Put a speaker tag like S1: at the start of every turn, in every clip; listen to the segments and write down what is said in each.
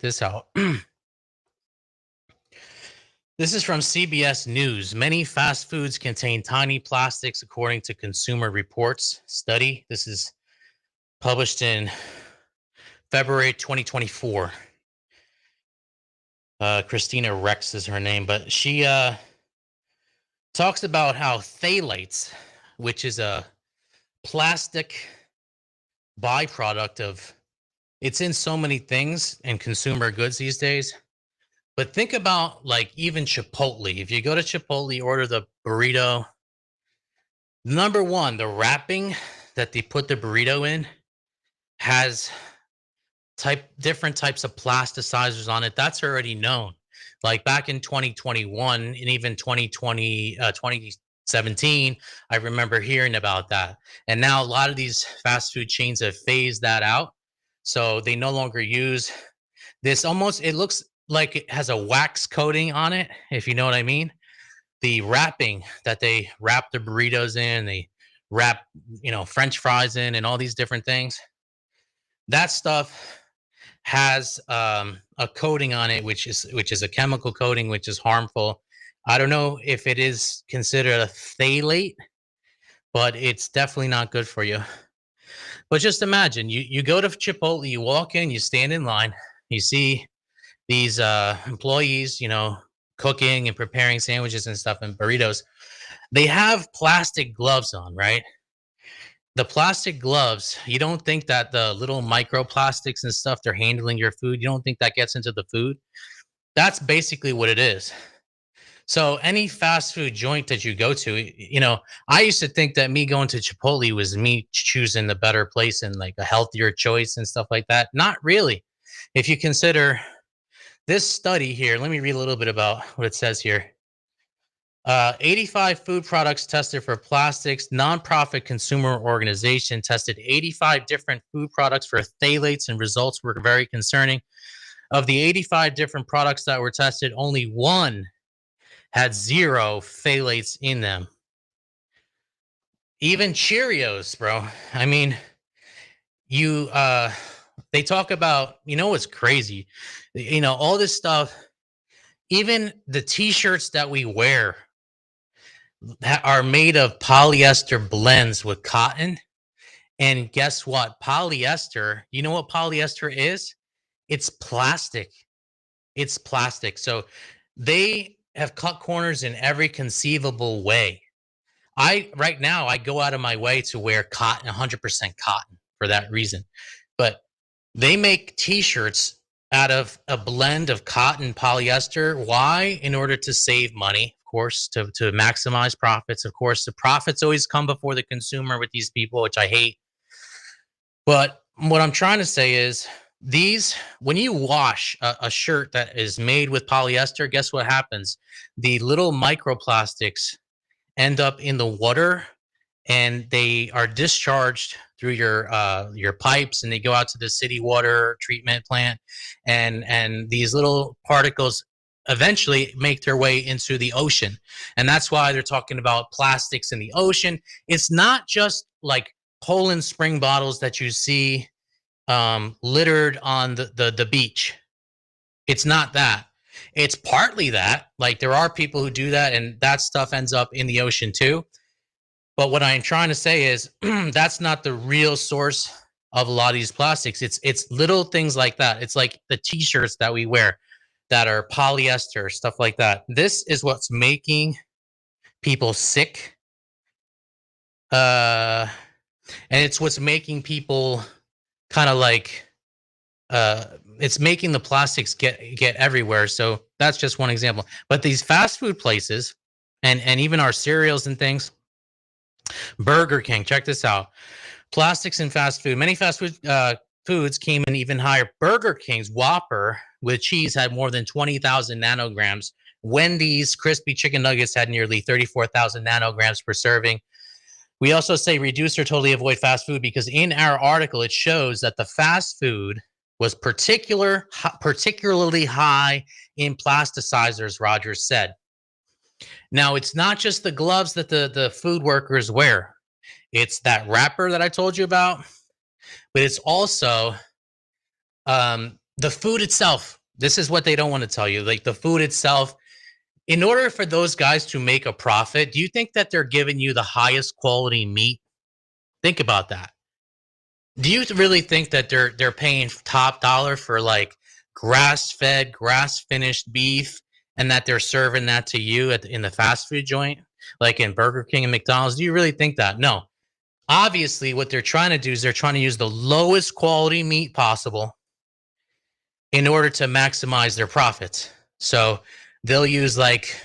S1: this out. This is from CBS News. Many fast foods contain tiny plastics, according to Consumer Reports study. This is published in February 2024. Christina Rex is her name, but she talks about how phthalates, which is a plastic byproduct of, it's in so many things and consumer goods these days. But think about like even Chipotle. If you go to Chipotle, order the burrito. Number one, the wrapping that they put the burrito in has different types of plasticizers on it. That's already known. Like back in 2021 and even 2017, I remember hearing about that. And now a lot of these fast food chains have phased that out. So they no longer use this. Almost, it looks like it has a wax coating on it, if you know what I mean. The wrapping that they wrap the burritos in, they wrap, French fries in and all these different things. That stuff has a coating on it, which is a chemical coating, which is harmful. I don't know if it is considered a phthalate, but it's definitely not good for you. But just imagine you go to Chipotle, you walk in, you stand in line, you see these employees, cooking and preparing sandwiches and stuff and burritos. They have plastic gloves on, right? The plastic gloves, you don't think that the little microplastics and stuff they're handling your food, you don't think that gets into the food? That's basically what it is. So any fast food joint that you go to, I used to think that me going to Chipotle was me choosing the better place and like a healthier choice and stuff like that. Not really. If you consider this study here, let me read a little bit about what it says here. 85 food products tested for plastics. Nonprofit consumer organization tested 85 different food products for phthalates, and results were very concerning. Of the 85 different products that were tested, only one had 0 phthalates in them. Even Cheerios, bro. I mean, they talk about, what's crazy? All this stuff, even the t-shirts that we wear are made of polyester blends with cotton. And guess what? Polyester, you know what polyester is? It's plastic. It's plastic. So they have cut corners in every conceivable way. Right now, I go out of my way to wear cotton, 100% cotton for that reason. But they make t-shirts out of a blend of cotton polyester. Why? In order to save money, of course, to maximize profits. Of course, the profits always come before the consumer with these people, which I hate. But what I'm trying to say is when you wash a shirt that is made with polyester, guess what happens? The little microplastics end up in the water and they are discharged through your pipes, and they go out to the city water treatment plant, and these little particles eventually make their way into the ocean. And that's why they're talking about plastics in the ocean. It's not just like Poland Spring bottles that you see littered on the beach. It's not that. It's partly that. Like there are people who do that, and that stuff ends up in the ocean too. But what I'm trying to say is that's not the real source of a lot of these plastics. It's little things like that. It's like the t-shirts that we wear that are polyester, stuff like that. This is what's making people sick. And it's what's making people kind of like it's making the plastics get everywhere. So that's just one example. But these fast food places and even our cereals and things, Burger King, check this out. Plastics in fast food. Many fast food foods came in even higher. Burger King's Whopper with cheese had more than 20,000 nanograms. Wendy's crispy chicken nuggets had nearly 34,000 nanograms per serving. We also say reduce or totally avoid fast food because in our article, it shows that the fast food was particularly high in plasticizers, Rogers said. Now, it's not just the gloves that the food workers wear. It's that wrapper that I told you about, but it's also The food itself, this is what they don't want to tell you. Like the food itself, in order for those guys to make a profit, do you think that they're giving you the highest quality meat? Think about that. Do you really think that they're paying top dollar for like grass fed, grass finished beef, and that they're serving that to you in the fast food joint, like in Burger King and McDonald's? Do you really think that? No. Obviously, what they're trying to do is they're trying to use the lowest quality meat possible in order to maximize their profits. So they'll use like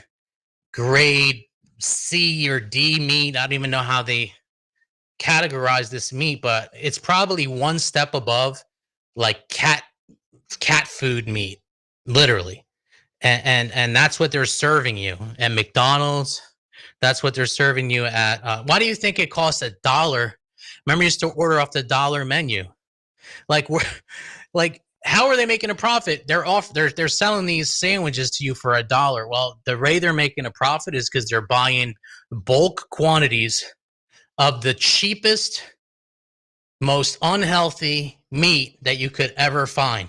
S1: grade C or D meat. I don't even know how they categorize this meat, but it's probably one step above like cat food meat, literally. And that's what they're serving you at McDonald's. That's what they're serving you at. Why do you think it costs $1? Remember, you used to order off the dollar menu. Like we're like, how are they making a profit? They're selling these sandwiches to you for $1. Well, the way they're making a profit is because they're buying bulk quantities of the cheapest, most unhealthy meat that you could ever find.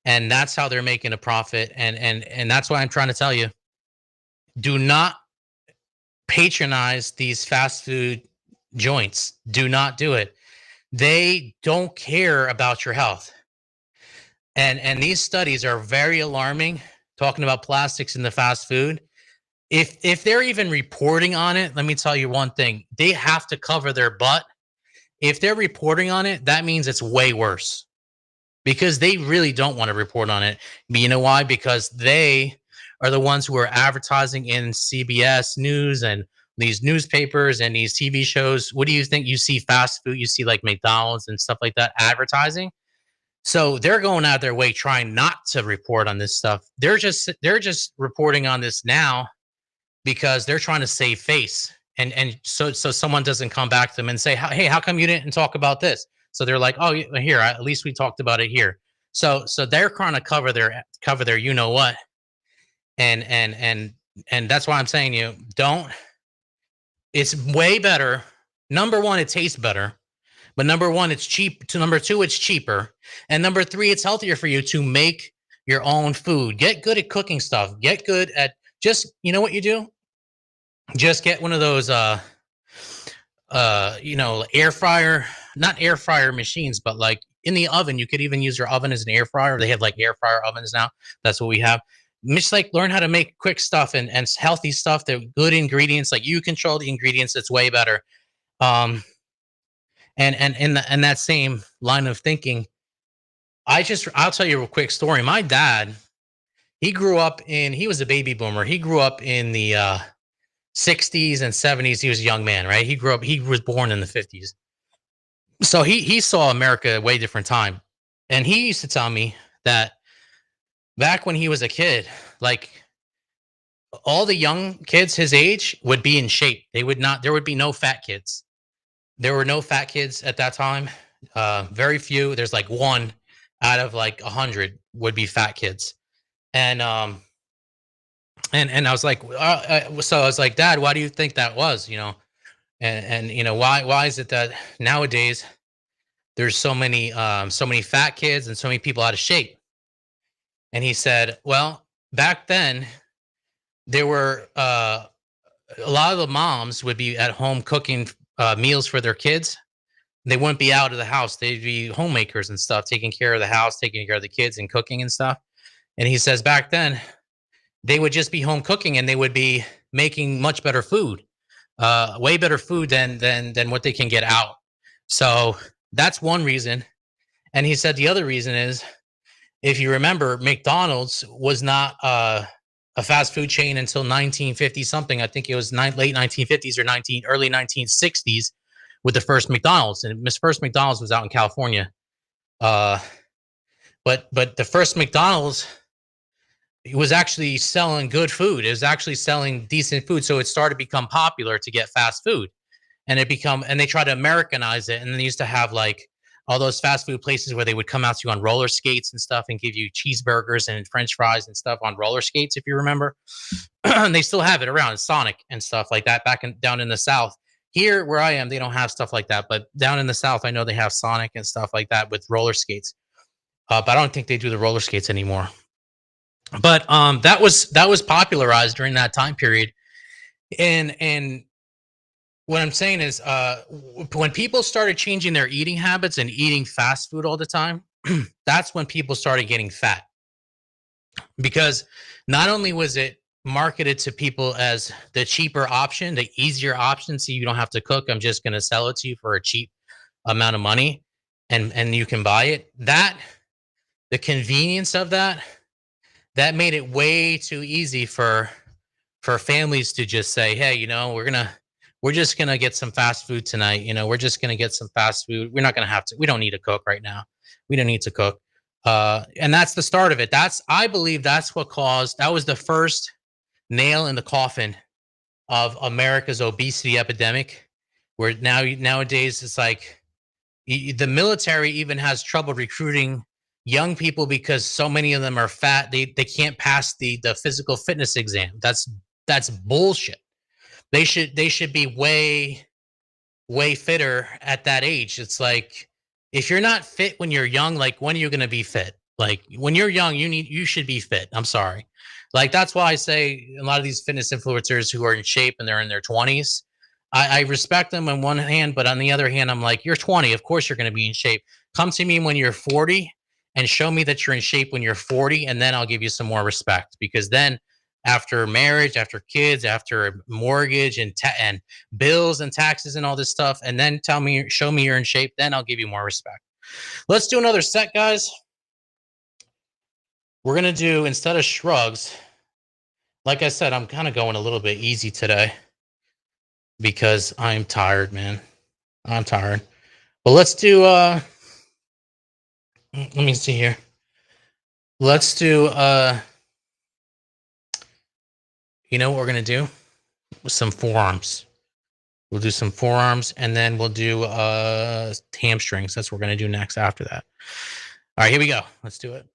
S1: And that's how they're making a profit. And that's why I'm trying to tell you, do not patronize these fast food joints. Do not do it. They don't care about your health. And these studies are very alarming, talking about plastics in the fast food. If they're even reporting on it, let me tell you one thing. They have to cover their butt. If they're reporting on it, that means it's way worse, because they really don't want to report on it. But you know why? Because they are the ones who are advertising in CBS News and these newspapers and these TV shows. What do you think? You see fast food, you see like McDonald's and stuff like that advertising. So they're going out their way trying not to report on this stuff. They're just reporting on this now because they're trying to save face. And so someone doesn't come back to them and say, "Hey, how come you didn't talk about this?" So they're like, "Oh, here, at least we talked about it here." So they're trying to cover their you know what, and that's why I'm saying, don't. It's way better. Number one, it tastes better. But number one, it's cheap. To number two, it's cheaper. And number three, it's healthier for you to make your own food. Get good at cooking stuff. Get good at just, you know what you do? Just get one of those air fryer, not air fryer machines, but like in the oven. You could even use your oven as an air fryer. They have like air fryer ovens now. That's what we have. Just like learn how to make quick stuff and healthy stuff, that good ingredients. Like you control the ingredients, it's way better. Um, and in that same line of thinking, I'll tell you a quick story. My dad, he was a baby boomer. He grew up in the 60s and 70s. He was a young man, right? He was born in the 50s. So he saw America a way different time. And he used to tell me that back when he was a kid, like all the young kids his age would be in shape. There would be no fat kids. There were no fat kids at that time. Very few. There's like one out of like 100 would be fat kids. And I was like, so I was like, Dad, why do you think that was? And why is it that nowadays there's so many fat kids and so many people out of shape? And he said, well, back then there were a lot of the moms would be at home cooking meals for their kids. They wouldn't be out of the house. They'd be homemakers and stuff, taking care of the house, taking care of the kids and cooking and stuff. And he says back then they would just be home cooking and they would be making much better food, way better food than what they can get out. So that's one reason. And he said the other reason is, if you remember, McDonald's was not a fast food chain until 1950 something. I think it was late 1950s or early 1960s with the first McDonald's, and Miss First McDonald's was out in California. Uh, but the first McDonald's, it was actually selling good food. It was actually selling decent food, so it started to become popular to get fast food, and they tried to Americanize it, and they used to have like all those fast food places where they would come out to you on roller skates and stuff and give you cheeseburgers and French fries and stuff on roller skates, if you remember. And they still have it around, Sonic and stuff like that down in the South. Here where I am, they don't have stuff like that, but down in the South, I know they have Sonic and stuff like that with roller skates. but I don't think they do the roller skates anymore. But that was popularized during that time period, and what I'm saying is, when people started changing their eating habits and eating fast food all the time, that's when people started getting fat. Because not only was it marketed to people as the cheaper option, the easier option, so you don't have to cook. I'm just going to sell it to you for a cheap amount of money, and you can buy it. That the convenience of that made it way too easy for families to just say, hey, we're just gonna get some fast food tonight. We're just gonna get some fast food. We're not gonna have to. We don't need to cook right now. We don't need to cook. And that's the start of it. I believe that's what caused. That was the first nail in the coffin of America's obesity epidemic. Where nowadays it's like the military even has trouble recruiting young people because so many of them are fat. They can't pass the physical fitness exam. That's bullshit. They should be way fitter at that age. It's like, if you're not fit when you're young, like, when are you going to be fit? Like, when you're young, you should be fit. I'm sorry. Like, that's why I say a lot of these fitness influencers who are in shape and they're in their 20s, I respect them on one hand, but on the other hand, I'm like, you're 20, of course you're going to be in shape. Come to me when you're 40 and show me that you're in shape when you're 40, and then I'll give you some more respect. Because then, after marriage, after kids, after a mortgage and bills and taxes and all this stuff, and then show me you're in shape, then I'll give you more respect. Let's do another set, guys. We're gonna do, instead of shrugs, like I said, I'm kind of going a little bit easy today because I'm tired, man. I'm tired. But let's do let me see here. Let's do you know what we're gonna do? Some forearms. We'll do some forearms, and then we'll do hamstrings. That's what we're gonna do next after that. All right, here we go. Let's do it.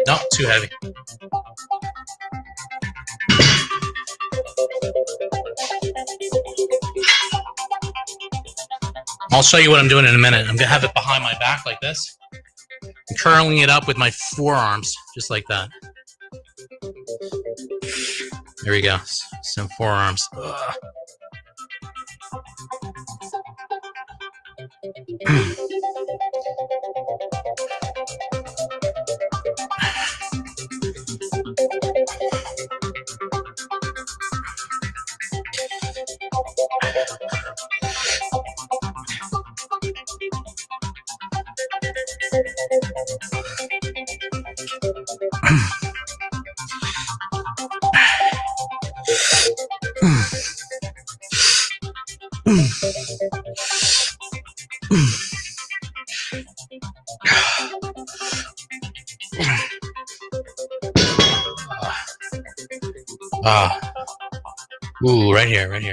S1: No, too heavy. I'll show you what I'm doing in a minute. I'm gonna have it behind my back like this. I'm curling it up with my forearms, just like that. There we go. Some forearms. Ugh. Ah. Ooh, right here, right here.